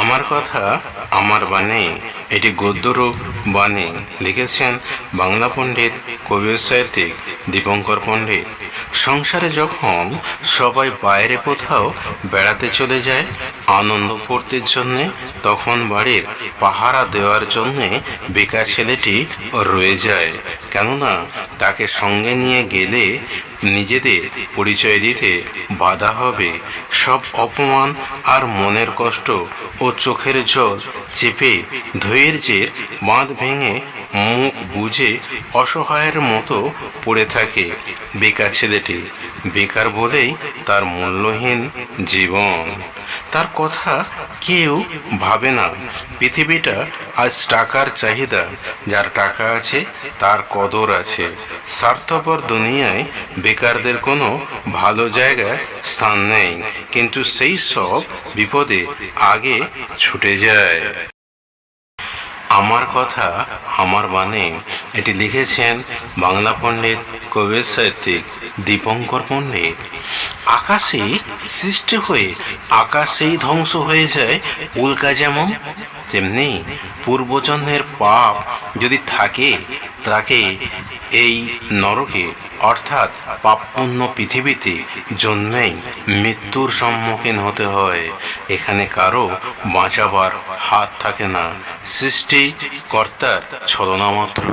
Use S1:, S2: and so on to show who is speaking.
S1: আমার কথা আমার বাণী, এটি গদ্যরূপ বাণী লিখেছেন বাংলা পণ্ডিত কবি ও সাহিত্যিক দীপঙ্কর পণ্ডিত। সংসারে যখন সবাই বাইরে কোথাও বেড়াতে চলে যায় আনন্দ ফুর্তির জন্যে, তখন বাড়ির পাহারা দেওয়ার জন্যে বেকার ছেলেটি রয়ে যায়। কেননা তাকে সঙ্গে নিয়ে গেলে নিজেদের পরিচয় দিতে বাধা হবে। সব অপমান আর মনের কষ্ট ও চোখের জল চেপে ধৈর্যের বাঁধ ভেঙে মুখ বুজে অসহায়ের মতো পড়ে থাকে বেকার ছেলেটি। বেকার বলেই তার মূল্যহীন জীবন। তার কথা কেউ ভাবে না। পৃথিবীটা আজ টাকার চাহিদা, যার টাকা আছে তার কদর আছে। স্বার্থপর দুনিয়ায় বেকারদের কোনো ভালো জায়গায় স্থান নেই, কিন্তু সেই সব বিপদে আগে ছুটে যায়। আমার কথা আমার বাণী, এটি লিখেছেন বাংলা পণ্ডিত কবি সাহিত্যিক দীপঙ্কর পণ্ডিত। আকাশে সৃষ্টি হয়ে আকাশেই ধ্বংস হয়ে যায় উল্কা, যেমন তেমনি পূর্বজন্মের পাপ যদি থাকে তাকে এই নরকে অর্থাৎ পাপপূর্ণ পৃথিবীতে জন্মেই মৃত্যুর সম্মুখীন হতে হয়। এখানে কারো বাঁচাবার হাত থাকে না, সৃষ্টিকর্তার ছলনা মাত্র।